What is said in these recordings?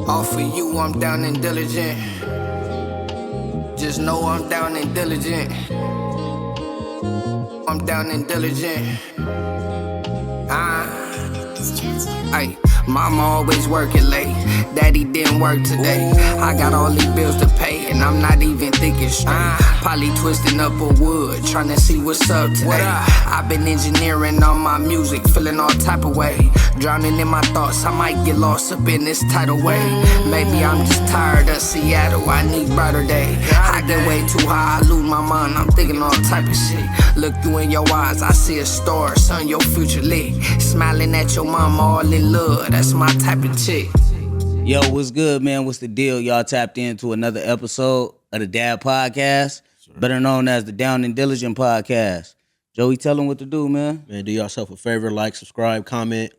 All for you, I'm down and diligent. Just know I'm down and diligent. I'm down and diligent. Ay, mama always working late. Daddy didn't work today. I got all these bills to pay, and I'm not even thinking straight. Probably twisting up a wood, trying to see what's up today. I've been engineering all my music, feeling all type of way. Drowning in my thoughts, I might get lost up in this tidal wave. Maybe I'm just tired of Seattle, I need brighter day. I get way too high, I lose my mind, I'm thinking all type of shit. Look you in your eyes, I see a star, son, your future lit. Smiling at your mama, all in love, that's my type of chick. Yo, what's good, man? What's the deal? Y'all tapped into another episode of the D.A.D podcast, better known as the Down and Diligent podcast. Joey, tell them what to do, man. Man, do yourself a favor, like, subscribe, comment,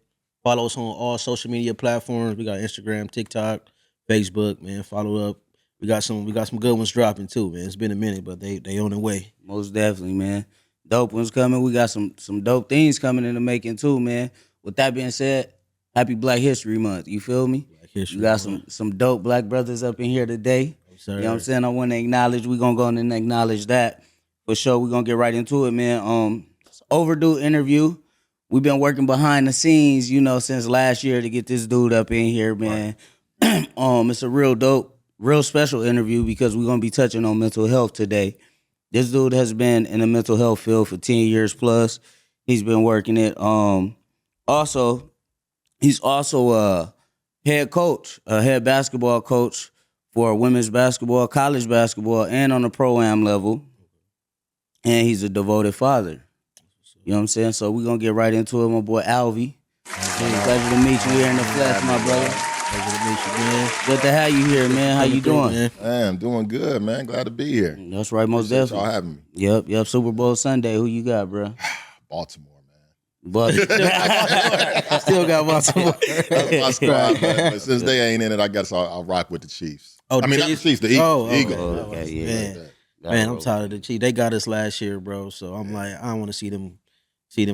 follow us on all social media platforms. We got Instagram, TikTok, Facebook, man. Follow up. We got some good ones dropping too, man. It's been a minute, but they on the way. Most definitely, man. Dope ones coming. We got some dope things coming in the making too, man. With that being said, happy Black History Month. You feel me? Black History You got Month. some dope black brothers up in here today. Yes, sir. You know what I'm saying? I want to acknowledge. We're going to go in and acknowledge that. For sure, we're going to get right into it, man. It's an overdue interview. We've been working behind the scenes, since last year to get this dude up in here, man. Right. It's a real dope, real special interview because we're going to be touching on mental health today. This dude has been in the mental health field for 10 years plus. He's been working it. He's also a head coach, a head basketball coach for women's basketball, college basketball, and on the pro-am level. And he's a devoted father. You know what I'm saying? So we're going to get right into it, my boy Alvy. Pleasure to meet you here in the flesh, my brother. Pleasure to meet you, man. Good to have you here, man. How you doing? Man. Hey, I'm doing good, man. Glad to be here. That's right, most Appreciate definitely. y'all having me. Yep. Super Bowl Sunday. Who you got, bro? Baltimore, man. But still got Baltimore. That's my squad, man. But since they ain't in it, I guess I'll rock with the Chiefs. Oh, the not the Chiefs? Chiefs, the Eagles. Oh, Eagles. okay, yeah. Man, I'm tired of the Chiefs. They got us last year, bro. So I'm like, I don't want to see them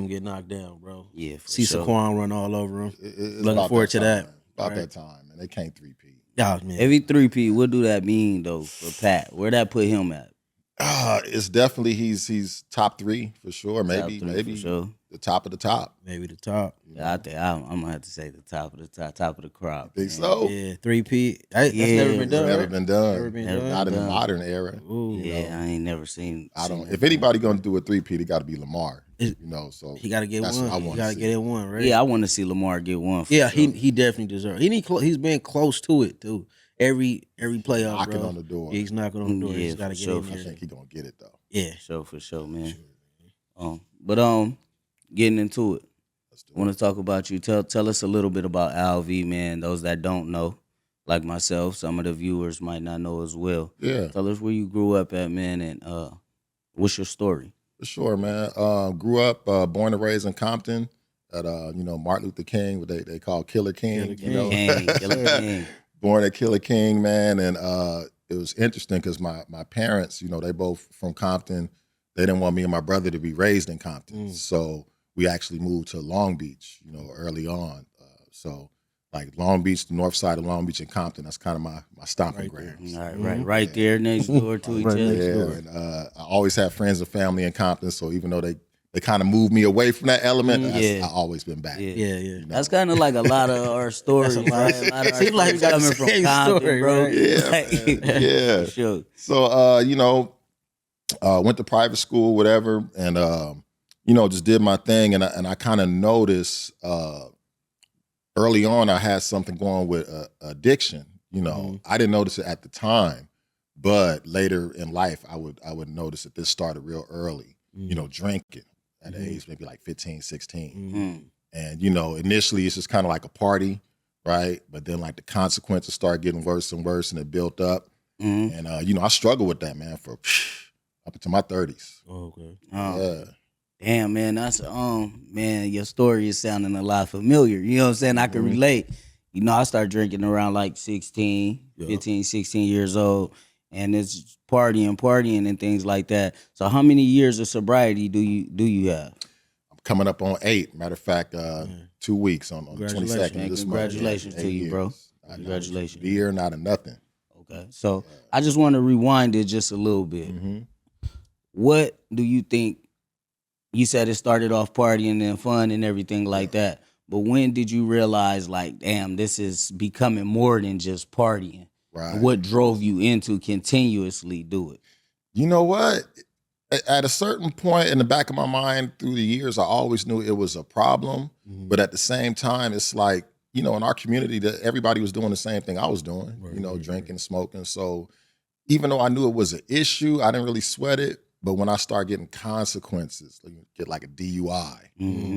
get knocked down, bro. Yeah, for see sure. Saquon run all over them. It's Looking about forward to time, that. man. About Right. that time, man. They can't three-peat. Yeah, man. Every 3P, what do that mean though for Pat? Where that put him at? It's definitely he's top three for sure. Maybe Top three, for sure. the top of the top. Maybe the top. Yeah, I think I'm gonna have to say the top of the top of the crop. Think man. so? Yeah, 3P. That's Yeah, never been It's done. never right? been done. Never been Never done. Not in the done. modern era. Ooh, Yeah, I ain't never seen. I don't. seen If that. anybody gonna do a three-peat, it got to be Lamar. It- So he got to get that's one. what I He wanna got to see. get it one, right? Yeah, I want to see Lamar get one. For Yeah, sure. he definitely deserves. He's been close to it too. Every playoff, knocking bro. on the door. Yeah, he's knocking on the door. Yeah, He's got to for get sure, in for I there. think he's gonna get it though. Yeah. For sure, man. But getting into it, Let's do I want to talk about you. Tell us a little bit about Alv, man. Those that don't know, like myself, some of the viewers might not know as well. Yeah, Tell us where you grew up at, man, and what's your story? for sure, man. Grew up, born and raised in Compton at Martin Luther King, what they call Killer King. Killer King, Killer King. Born at Killer King, man, and it was interesting because my parents, they both from Compton. They didn't want me and my brother to be raised in Compton, so we actually moved to Long Beach, early on. So like Long Beach, the north side of Long Beach and Compton, that's kind of my stomping grounds. All right there next door to each Right other. next Yeah, door. and I always had friends and family in Compton, so even though they kind of moved me away from that element, Yeah. I alwaed been back. Yeah. Yeah. That's kind of like a lot of our stories, That's a lot. right? A lot of our Seems like we got the stories coming same from Compton, story, bro. right? Yeah, Like, man. Yeah. for sure. So went to private school, whatever, and just did my thing, and I kind of noticed early on I had something going with addiction. I didn't notice it at the time, but later in life I would notice that this started real early. Drinking at age maybe like 15, 16. And, initially it's just kind of like a party, right? But then like the consequences start getting worse and worse and it built up. And, I struggled with that, man, for up into my 30s. Oh, okay. Yeah. Damn, man, that's man, your story is sounding a lot familiar. You know what I'm saying? I can relate. I started drinking around like 16, 15, 16 years old, and it's partying and things like that. So how many years of sobriety do you have? I'm coming up on 8. Matter of fact, 2 weeks on the Congratulations, 22nd man. of this month. Congratulations to 8 you, bro. years. Congratulations. Beer, not a nothing. Okay. So I just want to rewind it just a little bit. Mm-hmm. What do you think? You said it started off partying and fun and everything like that. But when did you realize, like, damn, this is becoming more than just partying? Right. And what drove you into continuously do it? You know what? At a certain point in the back of my mind through the years, I always knew it was a problem. Mm-hmm. But at the same time, it's like, you know, in our community, that everybody was doing the same thing I was doing, drinking, smoking. So even though I knew it was an issue, I didn't really sweat it. But when I start getting consequences, like you get like a DUI,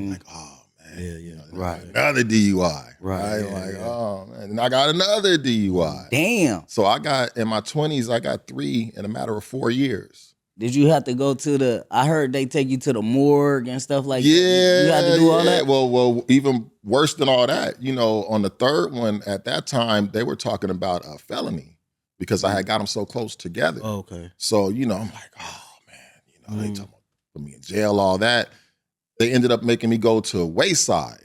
like, oh man, Right. another DUI, Right. Oh man, and I got another DUI. Damn. So I got in my 20s, I got 3 in a matter of 4 years. Did you have to go to the? I heard they take you to the morgue and stuff like that. Yeah, You had to do all that. Well, even worse than all that, you know, on the third one at that time, they were talking about a felony because I had got them so close together. Oh, okay. So, you know, I'm like, oh man, you know, they talking about put me in jail, all that. They ended up making me go to Wayside,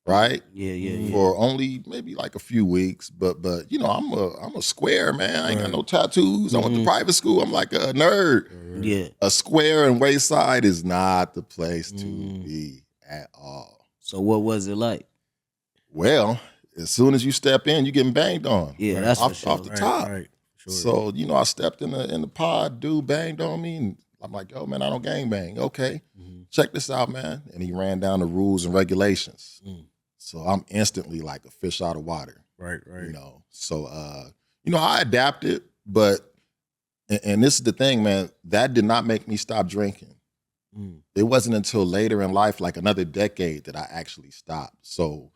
right? Yeah. For only maybe like a few weeks, but you know, I'm a square man. I ain't got no tattoos. I went to private school. I'm like a nerd. Yeah. A square in Wayside is not the place to be at all. So what was it like? Well, as soon as you step in, you're getting banged on. Yeah, that's for sure. off the top. Right. Sure. So, you know, I stepped in the pod, dude banged on me, and I'm like, yo, man, I don't gang bang. Okay, check this out, man. And he ran down the rules and regulations. So I'm instantly like a fish out of water. Right. You know, so, you know, I adapted, but, and this is the thing, man, that did not make me stop drinking. It wasn't until later in life, like another decade, that I actually stopped. So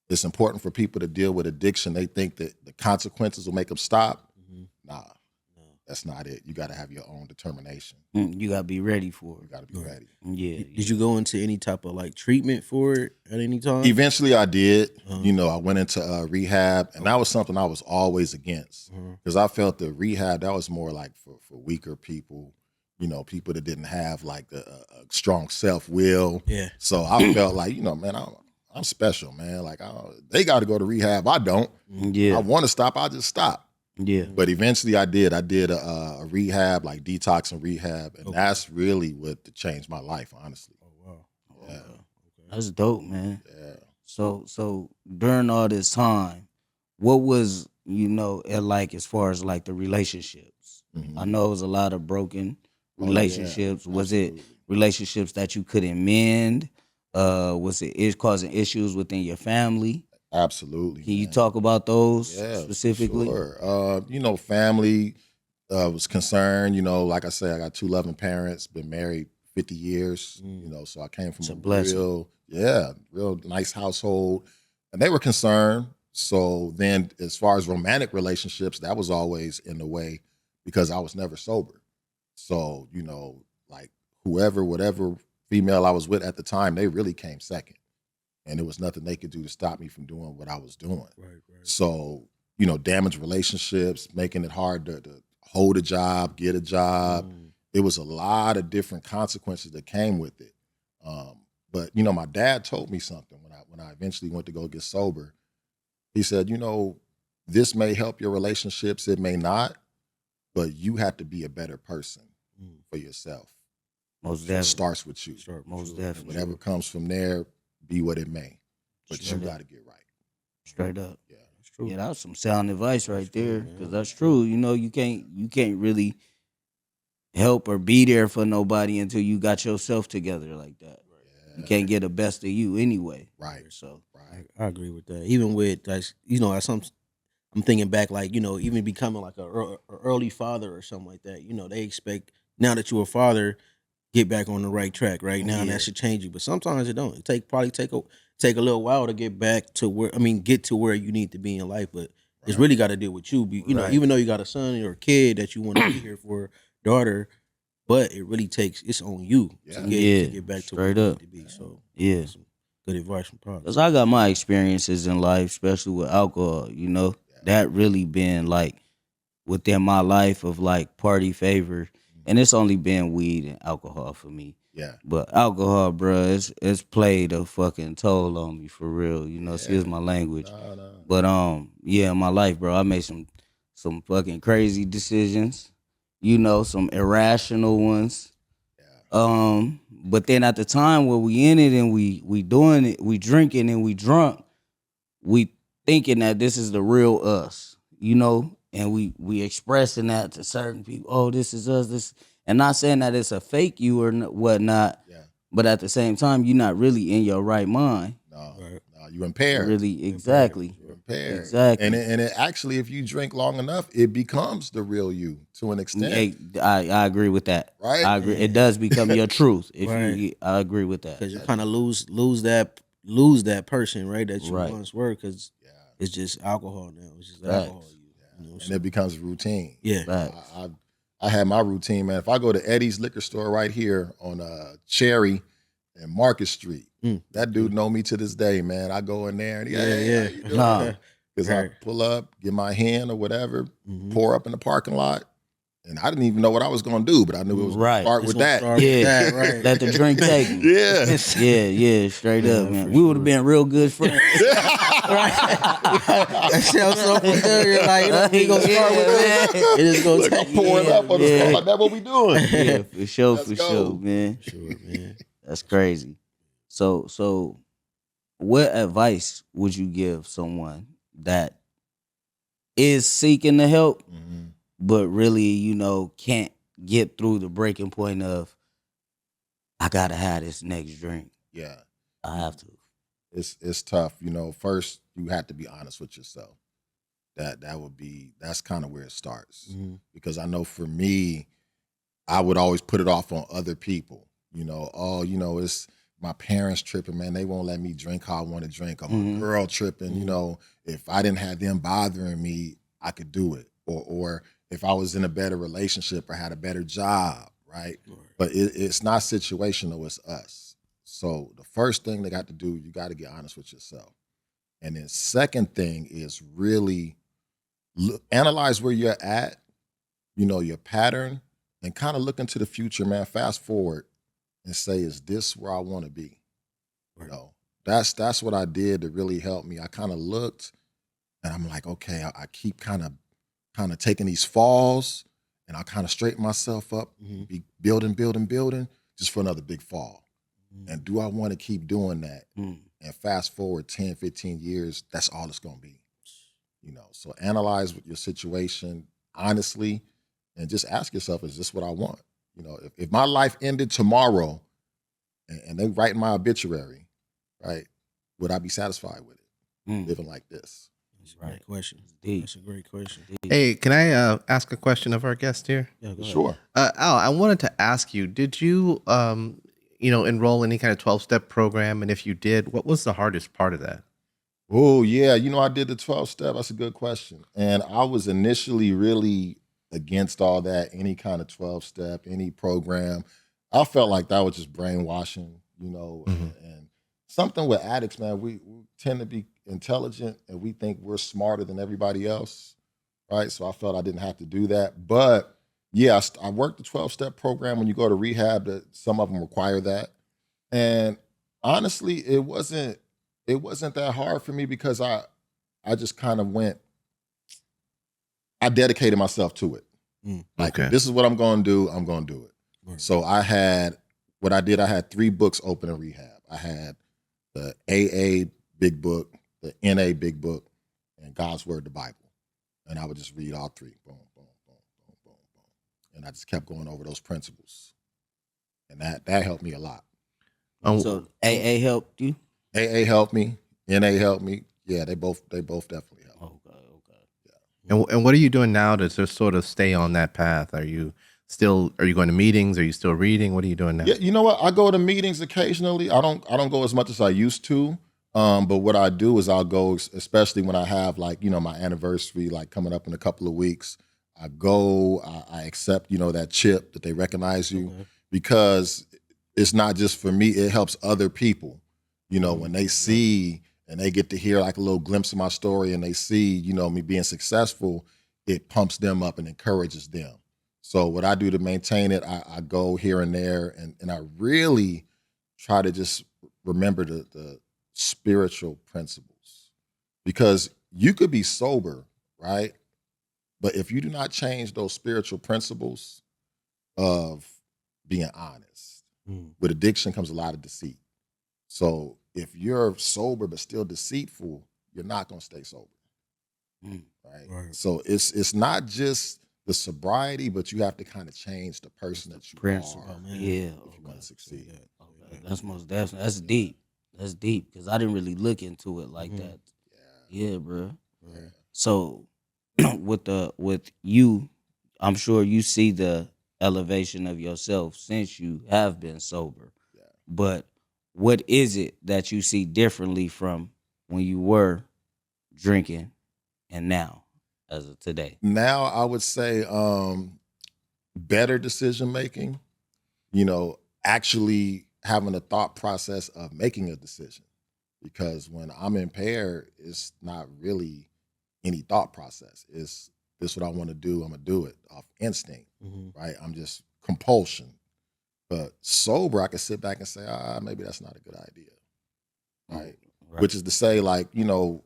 it's important for people to deal with addiction. They think that the consequences will make them stop. Nah, that's not it. You got to have your own determination. You gotta be ready for You it. got to be ready. Yeah. Did you go into any type of like treatment for it at any time? Eventually I did. You know, I went into rehab, and that was something I was always against because I felt the rehab, that was more like for weaker people, you know, people that didn't have like a strong self-will. Yeah. So I felt like, you know, man, I'm special, man. Like they got to go to rehab. I don't. Yeah. I want to stop. I just stop. Yeah. But eventually I did. I did a rehab, like detox and rehab. And that's really what changed my life, honestly. Oh wow. Yeah. That's dope, man. Yeah. So during all this time, what was, you know, it like as far as like the relationships? I know it was a lot of broken relationships. Was it relationships that you couldn't mend? Was it causing issues within your family? Absolutely. Can you talk about those Yeah, specifically? Sure. You know, family was concerned. You know, like I said, I got 2 loving parents, been married 50 years, you know, so I came from It's a a blessing. real nice household. And they were concerned. So then as far as romantic relationships, that was always in the way because I was never sober. So, you know, like whatever female I was with at the time, they really came second. And there was nothing they could do to stop me from doing what I was doing. Right. So, you know, damaged relationships, making it hard to hold a job, get a job. It was a lot of different consequences that came with it. But, you know, my dad told me something when I eventually went to go get sober. He said, you know, this may help your relationships, it may not, but you have to be a better person for yourself. Most So it definitely. starts with you. Most And definitely. whatever comes from there, be what it may. But Straight you up. got to get right. Straight up. Yeah. That's true. Yeah, that was some sound advice right there. man. Because that's true. You know, you can't really help or be there for nobody until you got yourself together like that. You can't get the best of you anyway. Right. So Right. I agree with that. Even with like, you know, I'm thinking back, like, you know, even becoming like a early father or something like that. You know, they expect now that you're a father, get back on the right track. Right now, Yeah. that should change you, but sometimes it don't. It probably take a little while to get back to get to where you need to be in life. But it's really got to deal with you. You know, Right. even though you got a son or a kid that you want to be here for, daughter, but it really takes it's on you Yeah. to get back to where Straight you up. need to be. So yeah. some good advice from Pops. Because I got my experiences in life, especially with alcohol, you know, that really been like within my life of like party favor. and it's only been weed and alcohol for me. Yeah. But alcohol, bro, it's played a fucking toll on me for real. You know, excuse my language. No. But yeah, in my life, bro, I made some fucking crazy decisions. You know, some irrational ones. But then at the time where we in it and we doing it, we drinking and we drunk, we thinking that this is the real us, you know, and we expressing that to certain people. Oh, this is us. This, and not saying that it's a fake you or whatnot. Yeah. But at the same time, you're not really in your right mind. No. You impaired. Really, exactly. You're impaired. Exactly. And it actually, if you drink long enough, it becomes the real you to an extent. I agree with that. Right? I agree. It does become your truth. If Right. I agree with that. Because you kind of lose that person, right, that you Right. once were, because it's just alcohol now. It's just Facts. alcohol. You know, And it becomes routine. yeah. Facts. I had my routine, man. If I go to Eddie's liquor store right here on Cherry and Market Street, that dude know me to this day, man. I go in there and Nah. because I pull up, get my hand or whatever, pour up in the parking lot, and I didn't even know what I was gonna do, but I knew it was Right. gonna start with that. Yeah. right. Let the drink take me. Yeah. Straight up, man. for We would have been real good friends. That sounds so familiar. Like, you know, we gonna start with that. It is gonna Look, I'm take pouring up on the spot. Like, that's what we doing. Yeah, for sure, Let's for go. sure, man. Sure, man. That's crazy. So what advice would you give someone that is seeking the help, but really, you know, can't get through the breaking point of, I gotta have this next drink. Yeah. I have to. It's tough. You know, first you have to be honest with yourself. That's kind of where it starts. Because I know for me, I would always put it off on other people. You know, oh, you know, it's my parents tripping, man. They won't let me drink how I want to drink. Or my girl tripping, you know, if I didn't have them bothering me, I could do it. Or if I was in a better relationship or had a better job, right? But it's not situational, it's us. So the first thing they got to do, you got to get honest with yourself. And then second thing is really analyze where you're at, you know, your pattern, and kind of look into the future, man. Fast forward and say, is this where I want to be? You know, that's what I did to really help me. I kind of looked and I'm like, okay, I keep kind of taking these falls and I kind of straighten myself up, be building just for another big fall. And do I want to keep doing that? And fast forward 10, 15 years, that's all it's going to be. You know, so analyze your situation honestly and just ask yourself, is this what I want? You know, if my life ended tomorrow and they write my obituary, right, would I be satisfied with it? Living like this? That's a great question. Deep. That's a great question. Hey, can I ask a question of our guest here? Yeah, go ahead. Sure. Al, I wanted to ask you, did you, enroll in any kind of 12-step program? And if you did, what was the hardest part of that? Oh, yeah. You know, I did the 12-step. That's a good question. And I was initially really against all that, any kind of 12-step, any program. I felt like that was just brainwashing, you know, and something with addicts, man, we tend to be intelligent and we think we're smarter than everybody else, right? So I felt I didn't have to do that. But yeah, I worked the 12-step program. When you go to rehab, that some of them require that. And honestly, it wasn't that hard for me because I just kind of I dedicated myself to it. Like, if this is what I'm going to do, I'm going to do it. Right. So I had 3 books open in rehab. I had the AA big book, the NA big book, and God's Word, the Bible. And I would just read all 3. Boom, boom, boom, boom, boom, boom. And I just kept going over those principles. And that helped me a lot. So AA helped you? AA helped me. NA helped me. Yeah, they both definitely helped. Okay. And what are you doing now to just sort of stay on that path? Are you going to meetings? Are you still reading? What are you doing now? Yeah, you know what? I go to meetings occasionally. I don't go as much as I used to. But what I do is I'll go, especially when I have, like, you know, my anniversary, like, coming up in a couple of weeks. I go, I accept, you know, that chip that they recognize you, because it's not just for me, it helps other people. You know, when they see and they get to hear like a little glimpse of my story and they see, you know, me being successful, it pumps them up and encourages them. So what I do to maintain it, I go here and there, and I really try to just remember the spiritual principles, because you could be sober, right? But if you do not change those spiritual principles of being honest, with addiction comes a lot of deceit. So if you're sober but still deceitful, you're not going to stay sober, right? So it's not just the sobriety, but you have to kind of change the person that you Principle, are yeah. if you want to succeed. Okay. That's most definitely. That's deep. That's deep because I didn't really look into it like that. Yeah, bro. So with you, I'm sure you see the elevation of yourself since you have been sober. But what is it that you see differently from when you were drinking and now, as of today? Now I would say better decision making, you know, actually having a thought process of making a decision. Because when I'm impaired, it's not really any thought process. It's this what I want to do, I'm gonna do it off instinct, right? I'm just compulsion. But sober, I can sit back and say, maybe that's not a good idea, right? Which is to say, like, you know,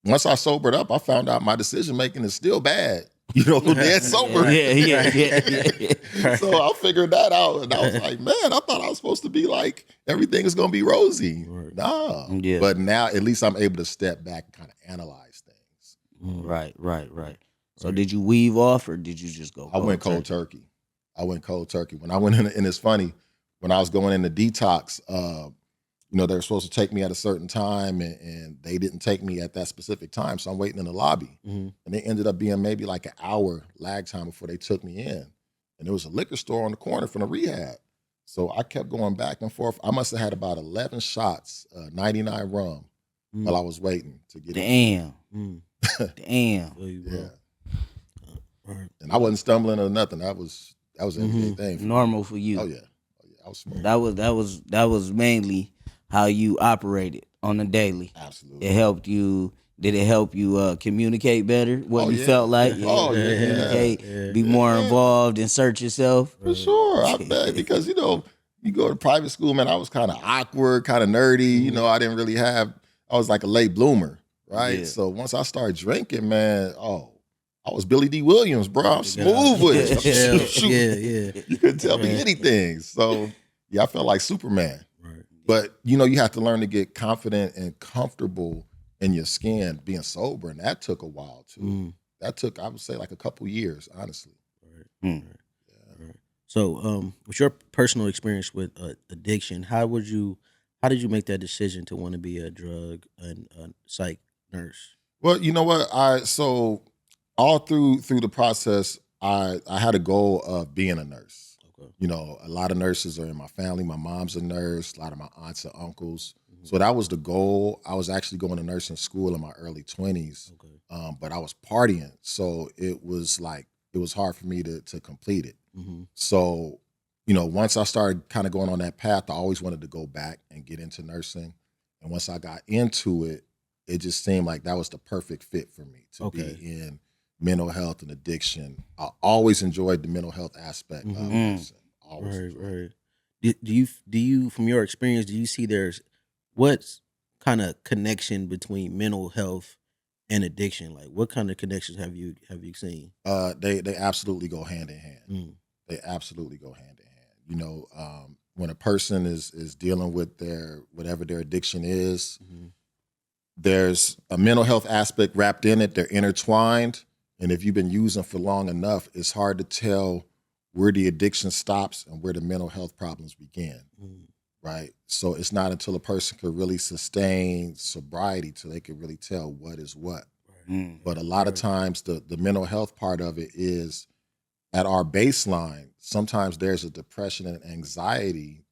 once I sobered up, I found out my decision making is still bad. You know, dead sober. Yeah. So I figured that out, and I was like, man, I thought I was supposed to be like everything is gonna be rosy. Nah. Yeah. But now at least I'm able to step back and kind of analyze things. Right. So did you weave off or did you just go? I went cold turkey. I went cold turkey. When I went in, and it's funny, when I was going into detox, you know, they were supposed to take me at a certain time, and they didn't take me at that specific time. So I'm waiting in the lobby. And it ended up being maybe like an hour lag time before they took me in. And there was a liquor store on the corner from the rehab. So I kept going back and forth. I must have had about 11 shots, 99 rum, while I was waiting to get in. Damn. Yeah. And I wasn't stumbling or nothing. That was an everyday thing. For Normal me. for you. Oh yeah. I was smart. That was mainly how you operated on the daily. Absolutely. It helped you. Did it help you communicate better? What you felt like? Communicate, be more involved, and search yourself. For sure, I bet, because you know, you go to private school, man. I was kind of awkward, kind of nerdy. You know, I didn't really have. I was like a late bloomer, right? Yeah. So once I started drinking, man, I was Billy D. Williams, bro. I'm smooth with it. Shoot. You couldn't tell me anything. So yeah, I felt like Superman. Right. But you know, you have to learn to get confident and comfortable in your skin being sober, and that took a while too. That took, I would say, like a couple years, honestly. Right. So, with your personal experience with addiction, how did you make that decision to want to be a drug and psych nurse? Well, you know what? So all through the process, I had a goal of being a nurse. Okay. You know, a lot of nurses are in my family. My mom's a nurse. A lot of my aunts and uncles. So that was the goal. I was actually going to nursing school in my early 20s, but I was partying, so it was hard for me to complete it. So, you know, once I started kind of going on that path, I always wanted to go back and get into nursing. And once I got into it, it just seemed like that was the perfect fit for me to be in mental health and addiction. I always enjoyed the mental health aspect of nursing. Always enjoyed it. Do you from your experience, do you see what kind of connection between mental health and addiction? Like, what kind of connections have you seen? They absolutely go hand in hand. They absolutely go hand in hand. You know, when a person is dealing with whatever their addiction is, there's a mental health aspect wrapped in it. They're intertwined, and if you've been using for long enough, it's hard to tell where the addiction stops and where the mental health problems begin. Right? So it's not until a person could really sustain sobriety till they can really tell what is what. But a lot of times the mental health part of it is at our baseline. Sometimes there's a depression and anxiety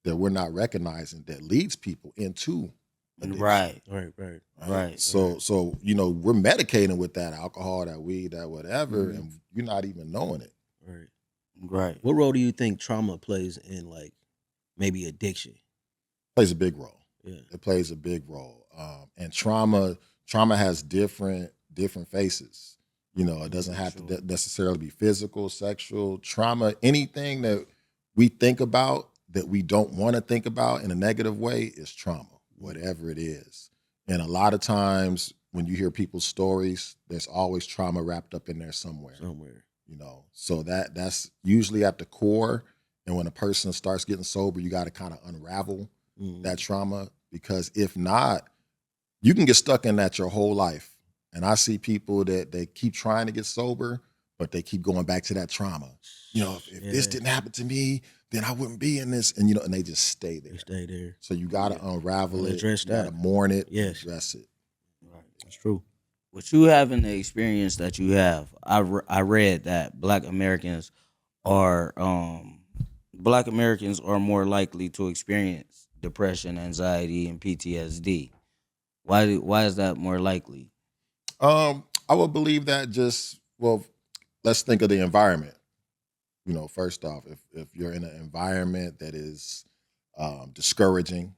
that we're not recognizing that leads people into addiction. Right. So you know, we're medicating with that alcohol, that weed, that whatever, and you're not even knowing it. Right. What role do you think trauma plays in, like, maybe addiction? Plays a big role. Yeah. It plays a big role. And trauma has different faces. You know, it doesn't have to necessarily be physical, sexual, trauma, anything that we think about that we don't want to think about in a negative way is trauma, whatever it is. And a lot of times when you hear people's stories, there's always trauma wrapped up in there somewhere. You know, so that's usually at the core. And when a person starts getting sober, you got to kind of unravel that trauma, because if not, you can get stuck in that your whole life. And I see people that they keep trying to get sober, but they keep going back to that trauma. You know, if this didn't happen to me, then I wouldn't be in this. And, you know, and they just stay there. They stay there. So you got to unravel it. Address You got to that. mourn it. Yes. Address it. Right. That's true. With you having the experience that you have, I read that Black Americans are more likely to experience depression, anxiety, and PTSD. Why is that more likely? I would believe that let's think of the environment. You know, first off, if you're in an environment that is discouraging,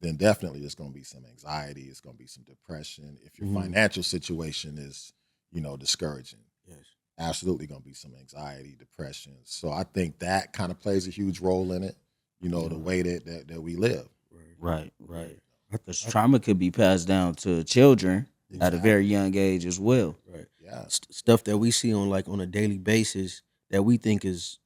then definitely there's going to be some anxiety. It's going to be some depression. If your financial situation is, you know, discouraging, Yes. absolutely going to be some anxiety, depression. So I think that kind of plays a huge role in it. You know, the way that we live. Right. Because trauma could be passed down to children at a very young age as well. Right. Yeah. Stuff that we see on a daily basis that we think is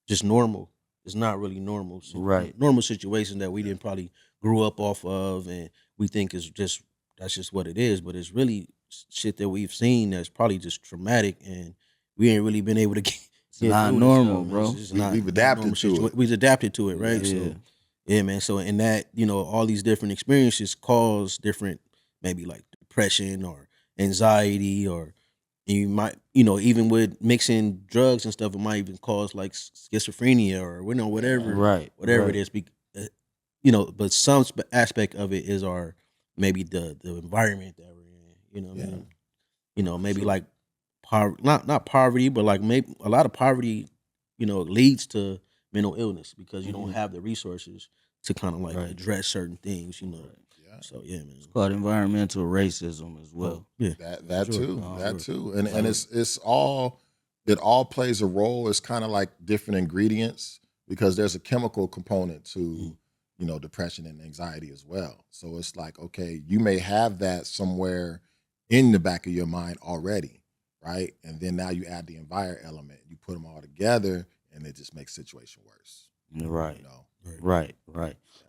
just normal. It's not really normal. Right. Normal situations that we didn't probably grew up off of, and we think that's just what it is. But it's really shit that we've seen that's probably just traumatic, and we ain't really been able to get not through normal, this, bro. It's just not We've adapted normal to it. We've adapted to it, right? Yeah. So yeah, man. So in that, you know, all these different experiences cause different, maybe like depression or anxiety, or you might, you know, even with mixing drugs and stuff, it might even cause like schizophrenia or whatever, Right. it is. You know, but some aspect of it is our maybe the environment that we're in. You know what I mean? You know, maybe like poverty, not poverty, but like maybe a lot of poverty, you know, leads to mental illness because you don't have the resources to kind of like address certain things. You know. Yeah. So yeah, man. It's called environmental racism as well. Yeah. That Sure. too. Oh, That sure. too. And it's all it all plays a role. It's kind of like different ingredients because there's a chemical component to, you know, depression and anxiety as well. So it's like, okay, you may have that somewhere in the back of your mind already, right? And then now you add the environment element, you put them all together, and it just makes the situation worse. Right. You know? Right.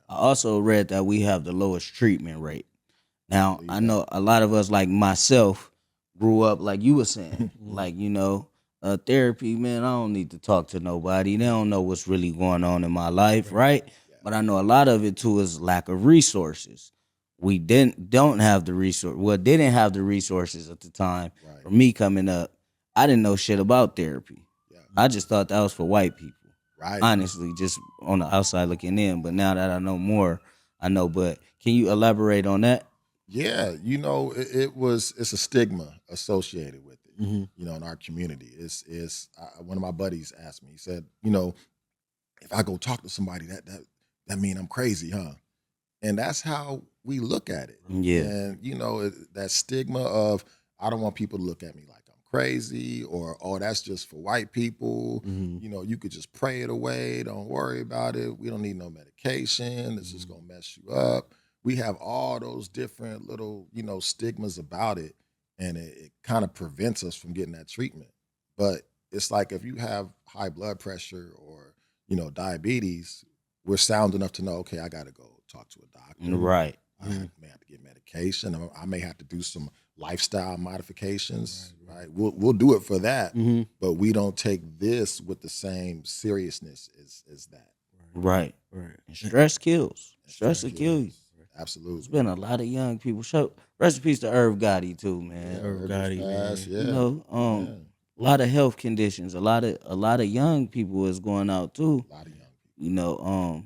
I also read that we have the lowest treatment rate. Now, I know a lot of us, like myself, grew up like you were saying, like, you know, therapy, man, I don't need to talk to nobody. They don't know what's really going on in my life, right? But I know a lot of it too is lack of resources. We didn't have the resources at the time. Right. For me coming up, I didn't know shit about therapy. Yeah. I just thought that was for white people. Right. Honestly, just on the outside looking in. But now that I know more, I know. But can you elaborate on that? Yeah, you know, it's a stigma associated with it. Mm-hmm. You know, in our community, one of my buddies asked me. He said, you know, if I go talk to somebody, that mean I'm crazy, huh? And that's how we look at it. Yeah. And you know, that stigma of I don't want people to look at me like I'm crazy, or oh, that's just for white people. Mm-hmm. You know, you could just pray it away. Don't worry about it. We don't need no medication. It's just gonna mess you up. We have all those different little, you know, stigmas about it, and it kind of prevents us from getting that treatment. But it's like if you have high blood pressure or, you know, diabetes, we're sound enough to know, okay, I got to go talk to a doctor. Right. I may have to get medication. I may have to do some lifestyle modifications. Right. We'll do it for that, but we don't take this with the same seriousness as that. Right. And stress kills. Stress will kill you. Absolutely. There's been a lot of young people. Rest in peace to Irv Gotti too, man. Irv Gotti, man. Yeah. You know, a lot of health conditions. A lot of young people is going out too. A lot of young people. You know,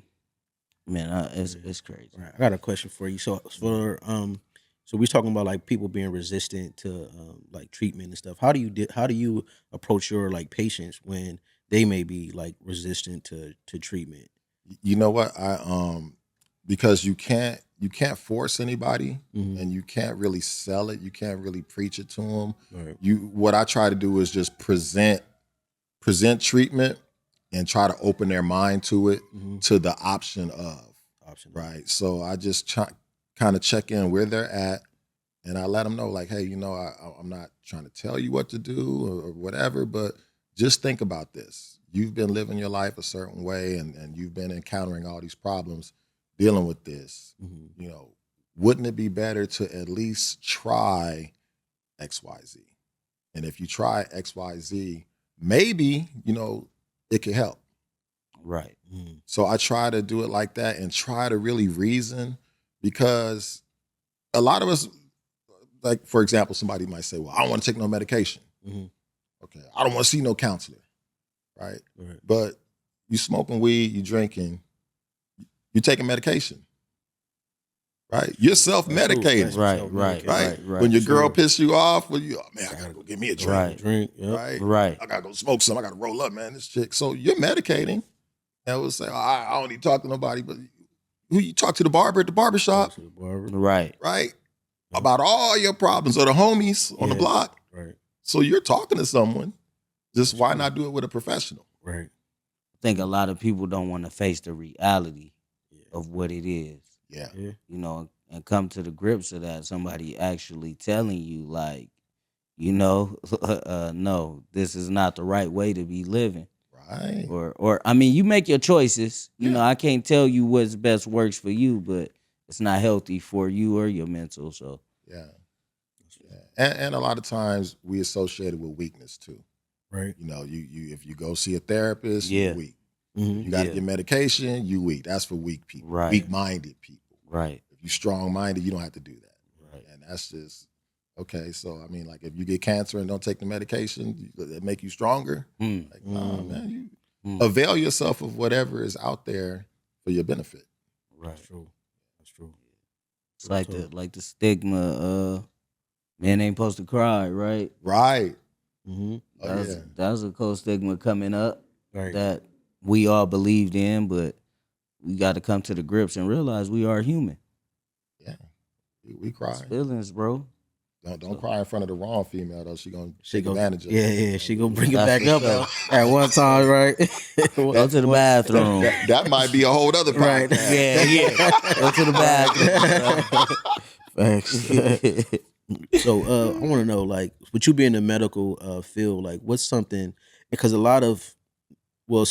man, it's crazy. Right. I got a question for you. So we're talking about like people being resistant to like treatment and stuff. How do you approach your like patients when they may be like resistant to treatment? You know what? Because you you can't force anybody, Mhm. and you can't really sell it. You can't really preach it to them. Right. What I try to do is just present treatment and try to open their mind to it, Mhm. to the option of. Option. Right. So I just kind of check in where they're at, and I let them know, like, hey, I'm not trying to tell you what to do or whatever, but just think about this. You've been living your life a certain way, and you've been encountering all these problems dealing with this. Mhm. Wouldn't it be better to at least try XYZ? And if you try XYZ, maybe, it could help. Right. Mhm. So I try to do it like that and try to really reason, because a lot of us, like, for example, somebody might say, well, I don't want to take no medication. Mhm. Okay. I don't want to see no counselor. Right. Right. But you smoking weed, you drinking, you taking medication. Right. You're self-medicating. Right. When your girl Sure. pisses you off, well, man, I gotta go get me a drink. Right. Drink. Yep. Right. Right. I gotta go smoke some. I gotta roll up, man. This chick. So you're medicating. And I would say, I don't need to talk to nobody, but who you talk to, the barber at the barbershop, Talk to the barber. Right. right? About all your problems, or the homies on the Yeah. block. Right. So you're talking to someone. Just why not do it with a professional? Right. I think a lot of people don't want to face the reality Yeah. of what it is, Yeah. Yeah. and come to the grips of that. Somebody actually telling you, like, no, this is not the right way to be living. Right. Or I mean, you make your choices. Yeah. I can't tell you what's best works for you, but it's not healthy for you or your mental. So Yeah. And a lot of times we associate it with weakness too. Right. You if you go see a therapist, Yeah. you're weak. Mhm. You got to Yeah. get medication, you weak. That's for weak people. Right. Weak-minded people. right, If you strong-minded, you don't have to do that. right, And that's just okay. So I mean, like, if you get cancer and don't take the medication, that make you stronger. Mm, Like, nah, man, you mm, avail yourself of whatever is out there for your benefit. right. That's true. That's true. It's like the stigma. Men ain't supposed to cry, right? Right. Mm-hmm. Oh, yeah. That's a cold stigma coming up Right. that we all believed in, but we got to come to the grips and realize we are human. Yeah. We cry. It's feelings, bro. Don't cry in front of the wrong female though. She gonna take go- advantage of Yeah, it. yeah. She gonna bring it That's back for up sure. at one time, right? Go to the bathroom. That might be a whole other Right. podcast. Yeah. Go to the bathroom. Facts. So I want to know, like, with you being in the medical field, like, what's something? Because a lot of, well,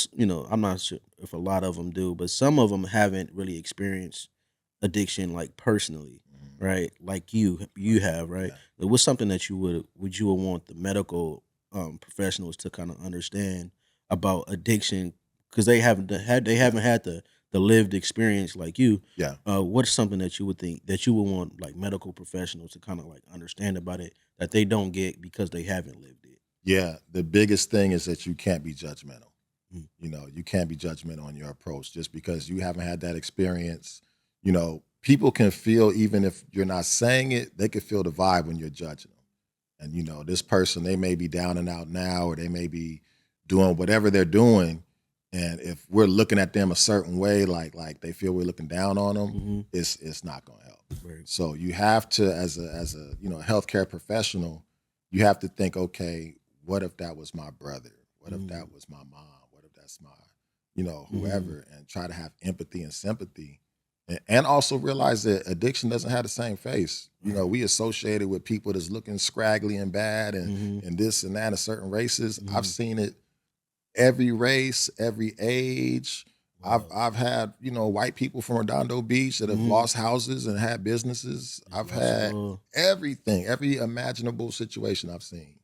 I'm not sure if a lot of them do, but some of them haven't really experienced addiction, like, personally, right? Like you have, right? Yeah. Like, what's something that you would want the medical professionals to kind of understand about addiction, because they haven't had the lived experience like you. Yeah. What's something that you would think that you would want, like, medical professionals to kind of, like, understand about it that they don't get because they haven't lived it? Yeah. The biggest thing is that you can't be judgmental. Mm. You can't be judgmental on your approach just because you haven't had that experience. People can feel, even if you're not saying it, they can feel the vibe when you're judging them. And this person, they may be down and out now, or they may be doing whatever they're doing. And if we're looking at them a certain way, like they feel we're looking down on them, Mhm. it's not going to help. Right. So you have to, as a healthcare professional, you have to think, okay, what if that was my brother? What if that was my mom? What if that's my, whoever? And try to have empathy and sympathy, and also realize that addiction doesn't have the same face. We associate it with people that's looking scraggly and bad, and this and that, and certain races. I've seen it. Every race, every age. Wow. I've had white people from Redondo Beach that have lost houses and had businesses. I've had everything, every imaginable situation I've seen.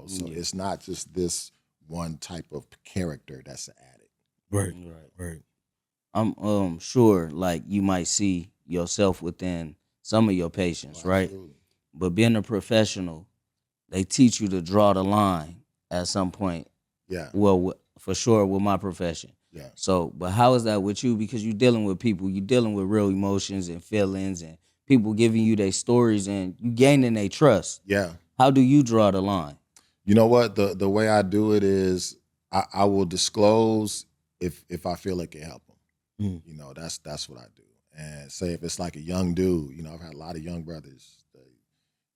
So it's not just this one type of character that's an addict. Right. Right. Right. I'm sure, like, you might see yourself within some of your patients, right? Absolutely. But being a professional, they teach you to draw the line at some point. Yeah. Well, for sure with my profession. Yeah. So, but how is that with you? Because you're dealing with people, you're dealing with real emotions and feelings, and people giving you their stories, and you gaining their trust. Yeah. How do you draw the line? You know what? The way I do it is I will disclose if I feel it can help them. Mm. That's what I do. and say if it's like a young dude, I've had a lot of young brothers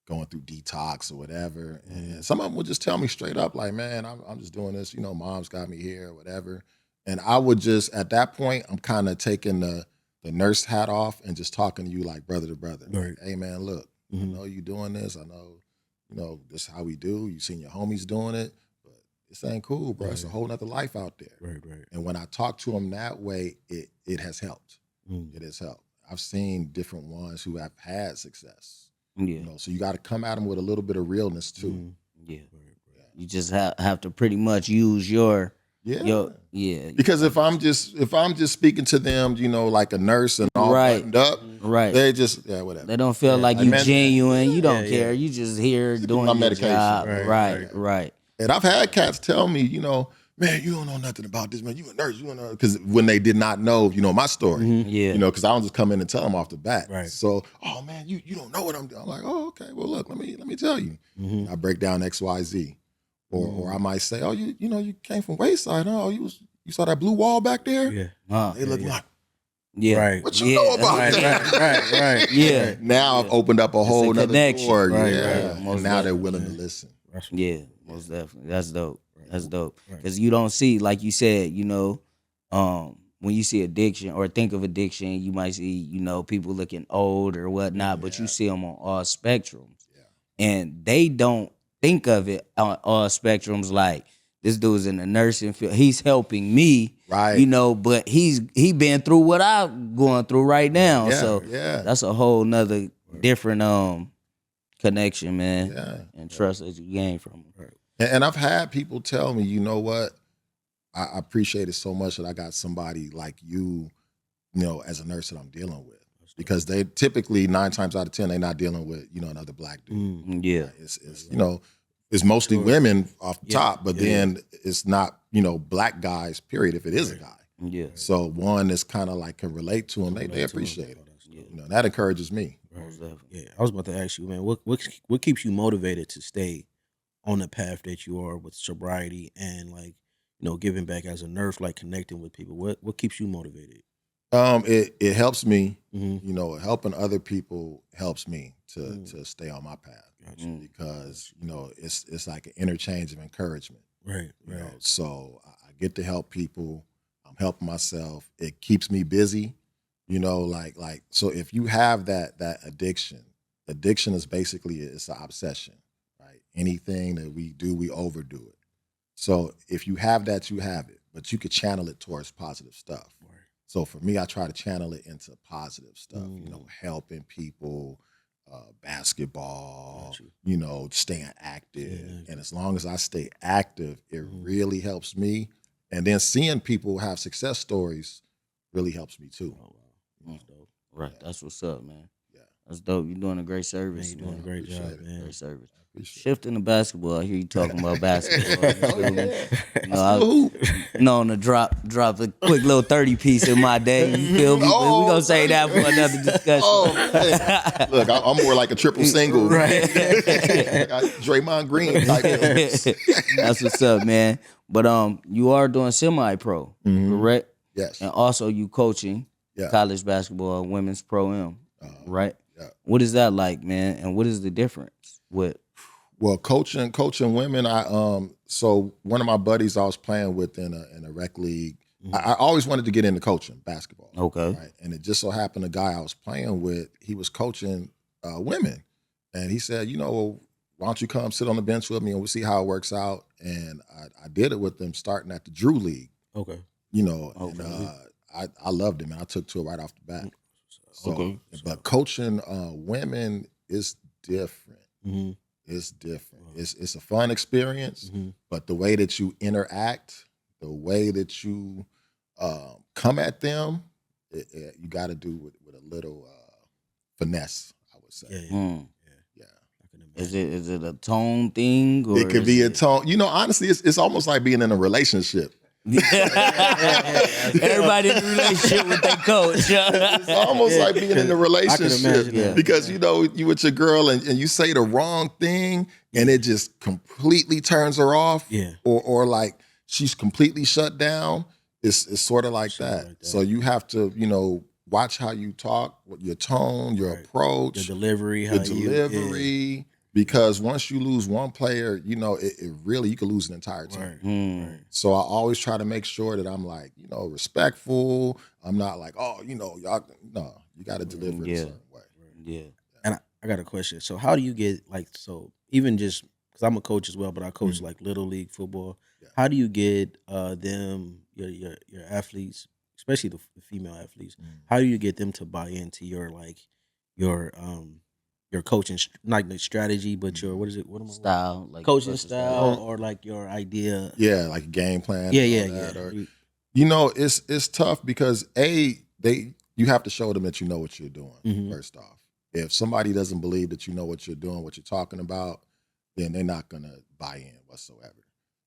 going through detox or whatever, and some of them would just tell me straight up, like, man, I'm just doing this, mom's got me here or whatever. And I would just, at that point, I'm kind of taking the nurse hat off and just talking to you like brother to brother. Right. Like, hey man, look, I know you doing this. I know, this is how we do. You seen your homies doing it, but this ain't cool, bro. It's a whole nother life out there. Right. And when I talk to them that way, it has helped. It has helped. I've seen different ones who have had success. Yeah. So you got to come at them with a little bit of realness too. Yeah. You just have to pretty much use your Because if I'm just speaking to them, like a nurse and all buttoned up, they just whatever. They don't feel like you genuine. You don't care. Yeah. You just here doing my your medication. job. Right. Right. And I've had cats tell me, man, you don't know nothing about this, man. You a nurse, you know, because when they did not know, my story, Yeah. because I don't just come in and tell them off the bat. Right. So, oh man, you don't know what I'm doing. I'm like, oh, okay, well look, let me tell you. I break down XYZ, or I might say, oh, you came from Wayside. Oh, you saw that blue wall back there? Yeah. They look like, Yeah. Right. what you know about that? Right. Yeah. Now I've opened up a whole nother connection. door. Right, Yeah. right. And now they're willing to listen. Yeah, most definitely. That's dope. That's dope. Because you don't see, like you said, when you see addiction or think of addiction, you might see, people looking old or whatnot, but you see them on all spectrums. And they don't think of it on all spectrums like, this dude's in the nursing field. He's helping me, Right. but he been through what I'm going through right now. Yeah, So yeah. that's a whole nother different connection, man. Yeah. And trust that you gain from him. And I've had people tell me, you know what? I appreciate it so much that I got somebody like you, as a nurse that I'm dealing with. Because they typically 9 times out of 10, they're not dealing with, another black dude. Yeah. It's mostly women off the top, but then it's not, black guys, period, if it is a guy. Yeah. So one is kind of like can relate to them. They appreciate it. That encourages me. Yeah, I was about to ask you, man, what keeps you motivated to stay on the path that you are with sobriety and giving back as a nurse, like connecting with people? What keeps you motivated? It helps me. Mm-hmm. Helping other people helps me to stay on my path. Gotcha. Because it's like an interchange of encouragement. Right. So I get to help people. I'm helping myself. It keeps me busy. So if you have that addiction is basically it's an obsession, right? Anything that we do, we overdo it. So if you have that, you have it, but you could channel it towards positive stuff. Right. So for me, I try to channel it into positive stuff, helping people, basketball, staying active. Yeah. And as long as I stay active, it really helps me. And then seeing people have success stories really helps me too. Oh, wow. That's dope. Right. That's what's up, man. Yeah. That's dope. You're doing a great service. Man, you're doing a great job, Appreciate it. man. Great service. Appreciate it. Shifting to basketball. I hear you talking about basketball. You feel me? To drop a quick little 30 piece in my day. You feel me? Oh, We're gonna say that for another discussion. Oh, man. Look, I'm more like a triple single. Right. I got Draymond Green type of. That's what's up, man. But you are doing semi-pro, correct? Yes. And also you coaching college basketball, women's pro-am, right? Yeah. What is that like, man? And what is the difference with? Well, coaching women, so one of my buddies I was playing with in a rec league, I always wanted to get into coaching basketball. Okay. Right? And it just so happened the guy I was playing with, he was coaching women. And he said, why don't you come sit on the bench with me and we'll see how it works out. And I did it with them starting at the Drew League. Okay. And I loved it, man. I took to it right off the bat. So, but coaching women is different. Mm-hmm. It's different. It's a fun experience, but the way that you interact, the way that you come at them, you got to do with a little finesse, I would say. Yeah. Is it a tone thing? Or it could be a tone. Honestly, it's almost like being in a relationship. Everybody in a relationship with their coach. It's almost like being in a relationship because you with your girl and you say the wrong thing and it just completely turns her off. Yeah. Or like she's completely shut down. It's sort of like that. So you have to watch how you talk, your tone, your approach, The delivery, the how delivery. Because once you lose one player, you know, it really, you could lose an entire team. Right. So I always try to make sure that I'm like, you know, respectful. I'm not like, oh, you know, y'all, no, you got to deliver it a certain way. Yeah. And I got a question. So how do you get like, so even just because I'm a coach as well, but I coach like little league football. Yeah. How do you get them your athletes, especially the female athletes? How do you get them to buy into your like your coaching like the strategy, but your what is it? What am I? Style, like Coaching style or like your idea? Yeah, like a game plan. Yeah, and all yeah, that, yeah. Or, you know, it's tough because you have to show them that you know what you're doing. First off, if somebody doesn't believe that you know what you're doing, what you're talking about, then they're not gonna buy in whatsoever.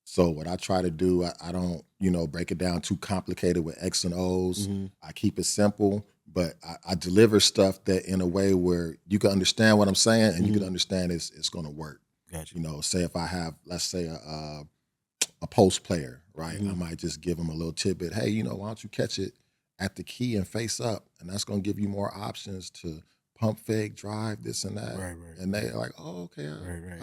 So what I try to do, I don't, you know, break it down too complicated with X and O's. I keep it simple, but I deliver stuff that in a way where you can understand what I'm saying and you can understand it's going to work. Gotcha. You know, say if I have, let's say a post player, right? I might just give them a little tidbit. Hey, you know, why don't you catch it at the key and face up, and that's going to give you more options to pump fake, drive, this and that. Right. And they like, oh, okay,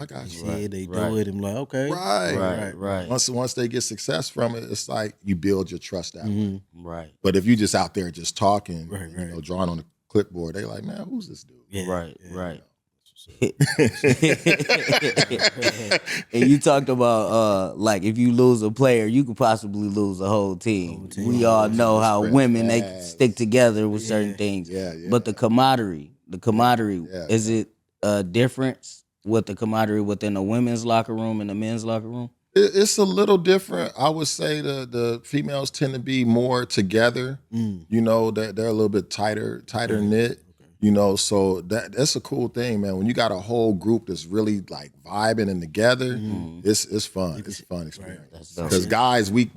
I got you. Yeah, they do it. I'm like, okay. Right. Once they get success from it, it's like you build your trust that way. Right. But if you just out there just talking, Right. you know, drawing on the clipboard, they like, man, who's this dude? Yeah, Right. yeah. Right. And you talked about like if you lose a player, you could possibly lose a whole team. We all know how women they stick together with certain things. Yeah. But the camaraderie, is it a difference with the camaraderie within the women's locker room and the men's locker room? It's a little different. I would say the females tend to be more together. You know, they're a little bit tighter knit. You know, so that's a cool thing, man. When you got a whole group that's really like vibing and together, it's fun. It's a fun experience. Because guys, we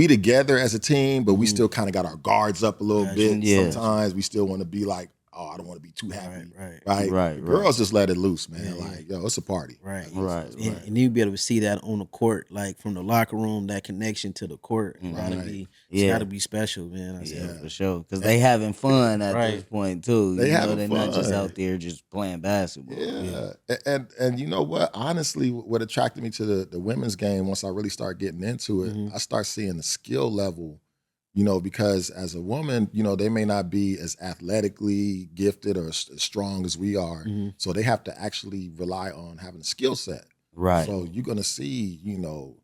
together as a team, but we still kind of got our guards up a little bit. Yeah. Sometimes we still want to be like, oh, I don't want to be too happy. Right. The girls just let it loose, man. Like, yo, it's a party. Right. And you be able to see that on the court, like from the locker room, that connection to the court. It's gotta be special, man. Yeah, for sure. Because they having fun at this point too. They having they're not just out there just playing basketball. Yeah. And you know what? Honestly, what attracted me to the women's game once I really start getting into it, I start seeing the skill level. You know, because as a woman, you know, they may not be as athletically gifted or as strong as we are. So they have to actually rely on having a skill set. Right. So you're going to see, you know,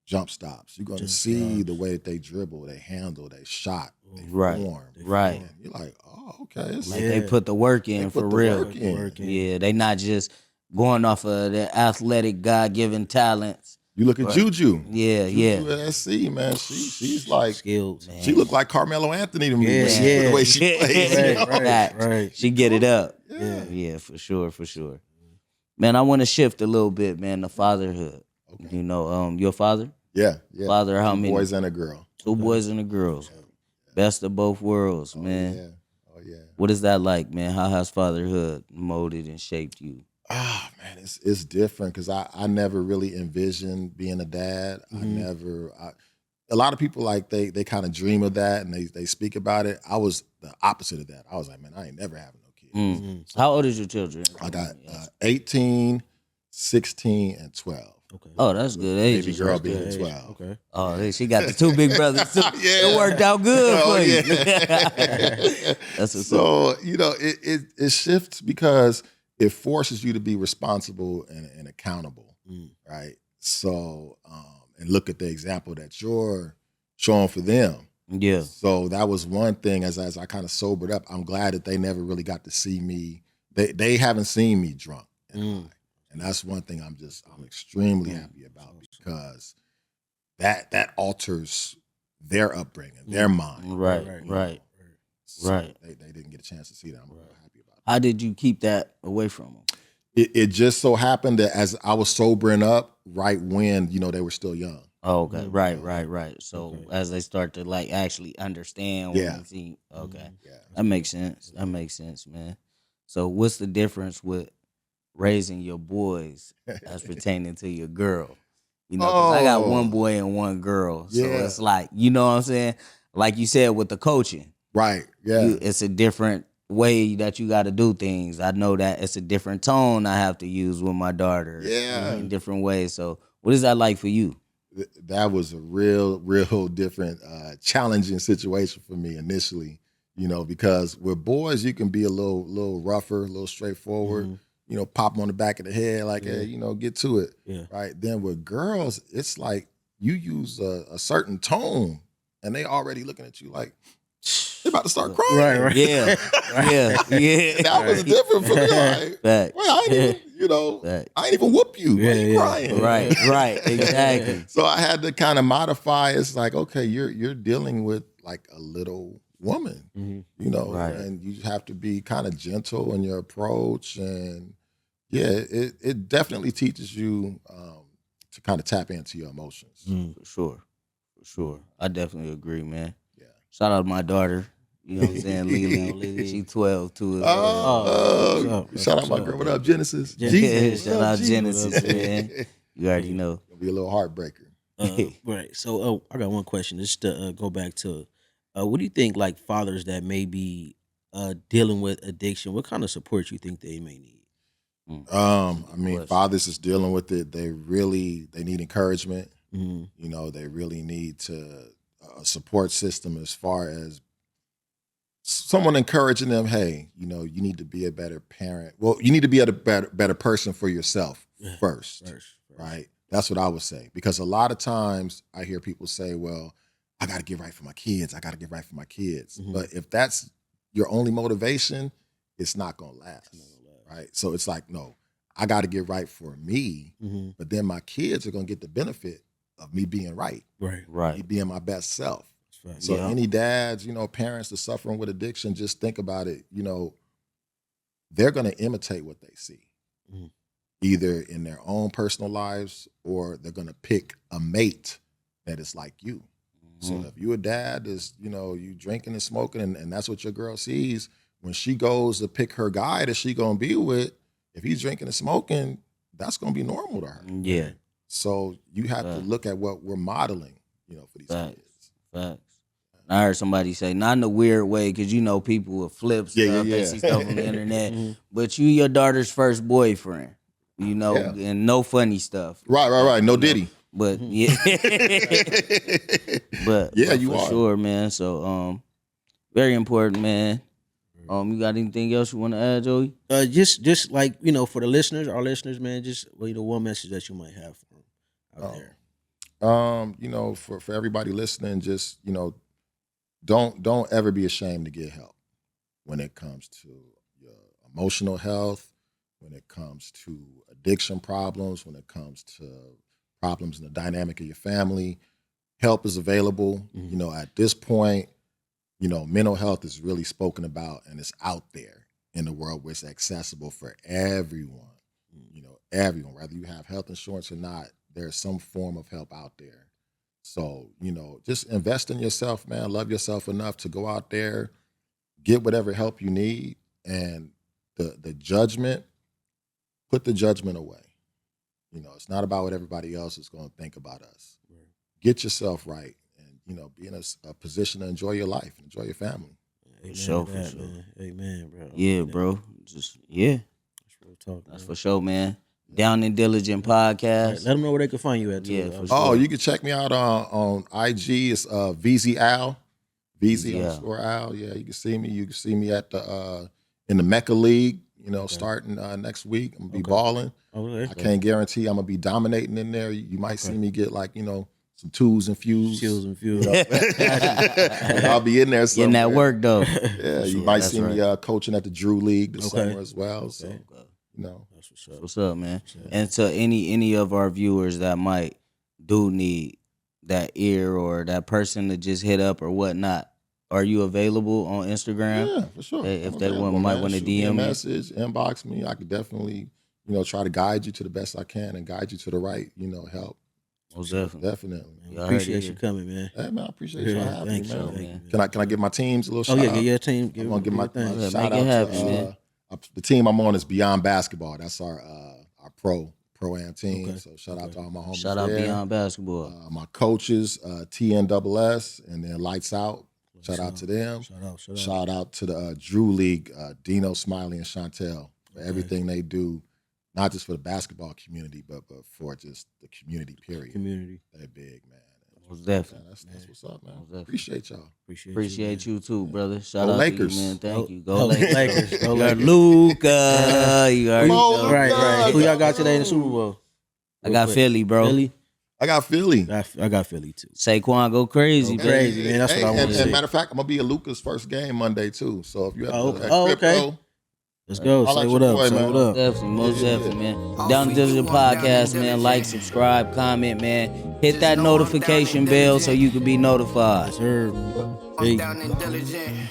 jump stops. You're going to see the way that they dribble, they handle, they shot, they form. Right. And you're like, oh, okay. Like they put the work in for real. Yeah, they not just going off of their athletic God-given talents. You look at Juju. Juju at SC, man. She's like skills. Man. She looked like Carmelo Anthony to me. The way she plays. Right. She get it up. Yeah, for sure. Man, I want to shift a little bit, man. The fatherhood. Okay. You know, your father? Yeah. Father, how many? 2 boys and a girl. 2 boys and a girl. Best of both worlds, man. Oh yeah. What is that like, man? How has fatherhood molded and shaped you? Ah, man, it's different because I never really envisioned being a dad. A lot of people like they kind of dream of that and they speak about it. I was the opposite of that. I was like, man, I ain't never having no kids. How old is your children? I got 18, 16, and 12. Okay. Oh, that's good age. Baby girl being 12. Okay. Oh, she got the 2 big brothers too. It worked out good for you. That's what's so, you know, it shifts because it forces you to be responsible and accountable, right? So, and look at the example that you're showing for them. Yeah. So that was one thing as I kind of sobered up. I'm glad that they never really got to see me. They haven't seen me drunk. And that's one thing I'm extremely happy about because that alters their upbringing, their mind. Right. So they didn't get a chance to see that. I'm happy about it. How did you keep that away from them? It just so happened that as I was sobering up, right when, you know, they were still young. Oh, okay. Right. So as they start to like actually understand what you see, that makes sense. That makes sense, man. So what's the difference with raising your boys as pertaining to your girl? You know, 'cause I got 1 boy and 1 girl. So it's like, you know what I'm saying? Like you said with the coaching. Right. Yeah. It's a different way that you got to do things. I know that it's a different tone I have to use with my daughter. Yeah. In different ways. So, what is that like for you? That was a real different, challenging situation for me initially. Because with boys you can be a little rougher, a little straightforward. Pop them on the back of the head, like, hey, get to it. Yeah. Right. Then with girls, it's like you use a certain tone, and they already looking at you like they about to start crying. Right. Yeah. Yeah. That was different for me. Like, Fact. well, I ain't even, Fact. I ain't even whoop you. Why you Yeah. crying? Right. Exactly. So I had to kind of modify. It's like, okay, you're dealing with like a little woman, Right. and you have to be kind of gentle in your approach. And yeah, it definitely teaches you to kind of tap into your emotions. For sure. I definitely agree, man. Yeah. Shout out to my daughter. You know what I'm saying? Lily. She 12 too. Shout out my girl. What up, Genesis? Yeah, Jesus. shout out Genesis, man. You already know. It'll be a little heartbreaker. Right. So, I got one question. Just to go back to, what do you think, like fathers that may be dealing with addiction, what kind of support you think they may need? I mean, fathers is dealing with it. They need encouragement. Mm-hmm. They really need a support system as far as someone encouraging them. Hey, you need to be a better parent. Well, you need to be a better person for yourself first. Right? That's what I would say. Because a lot of times I hear people say, well, I got to get right for my kids. I got to get right for my kids. Mm-hmm. But if that's your only motivation, it's not going to last. Right? So it's like, no, I got to get right for me, but then my kids are going to get the benefit of me being right. Right. Me being my best self. Right. So any dads, parents that suffering with addiction, just think about it. They're going to imitate what they see, either in their own personal lives, or they're going to pick a mate that is like you. So if you a dad is, you drinking and smoking, and that's what your girl sees, when she goes to pick her guy that she going to be with, if he's drinking and smoking, that's going to be normal to her. Yeah. So you have to look at what we're modeling, for these kids. Facts. I heard somebody say, not in a weird way, because people will flip stuff, they see stuff on the internet, but you your daughter's first boyfriend, and no funny stuff. Right. No Diddy. But yeah, but you for are. sure, man. So very important, man. You got anything else you want to add, Joey? Just like, for the listeners, our listeners, man, just one message that you might have for them out there. For everybody listening, just don't ever be ashamed to get help when it comes to your emotional health, when it comes to addiction problems, when it comes to problems in the dynamic of your family. Help is available. At this point, mental health is really spoken about, and it's out there in the world where it's accessible for everyone. Everyone, whether you have health insurance or not, there's some form of help out there. So, just invest in yourself, man. Love yourself enough to go out there, get whatever help you need, and the judgment, put the judgment away. It's not about what everybody else is going to think about us. Right. Get yourself right, and be in a position to enjoy your life, enjoy your family. Amen for sure. Man. Amen, bro. Yeah, bro. That's real talk. That's for sure, man. Down and Diligent podcast. Right, let them know where they can find you at too. Yeah, for Oh, sure. you can check me out on IG. It's VZAL, VZ_Al. Yeah, you can see me. You can see me at the in the Mecca League. Starting next week. I'm gonna be balling. Okay. I can't guarantee I'm gonna be dominating in there. You might see me get like some twos and fews. I'll be in there somewhere. Getting that work though. Yeah, you might see me coaching at the Drew League this summer as well. So That's what's up. What's up, man? And to any of our viewers that might need that ear or that person to just hit up or whatnot, are you available on Instagram? Yeah, for sure. If they might want to Shoot me a DM me, message, inbox me. I could definitely, try to guide you to the best I can and guide you to the right, help. Most definitely. Definitely. Y'all Appreciate heard it you here. coming, man. Hey man, I appreciate you having me, Thanks, man. man. Can I give my teams a little Oh shout yeah, out? get your team. I'm gonna give my Yeah, shout make it out happen, to man. the team I'm on is Beyond Basketball. That's our pro-am team. Okay. So shout out to all my homies. Shout out there. Beyond Basketball. My coaches, TNSS, and then Lights Out. Shout out to them. Shout out. Shout out to the Drew League, Dino, Smiley, and Chantel for everything they do, not just for the basketball community, but for just the community, period. Community. They big, man. Most definitely. That's what's up, man. Most definitely. Appreciate y'all. Appreciate you too, brother. Shout Go out Lakers. to you, man. Thank you. Go Go Lakers. Lakers. Go You got Lakers. Luka. You already Come on, know. Luka. Right. Who y'all got today in the Super Bowl? I got Philly, bro. Philly. I got Philly. I got Philly too. Saquon go crazy, Go baby. crazy, man. That's what I want to And see. matter of fact, I'm gonna be at Luca's first game Monday too. So if you have okay. crypto, Let's go. I Say like what your up. boy, Say man. what up. Definitely, most Yeah. definitely, man. Down and Diligent Podcast, man. Like, subscribe, comment, man. Hit that notification bell so you can be notified. Yes, sir. I'm Peace. down and diligent.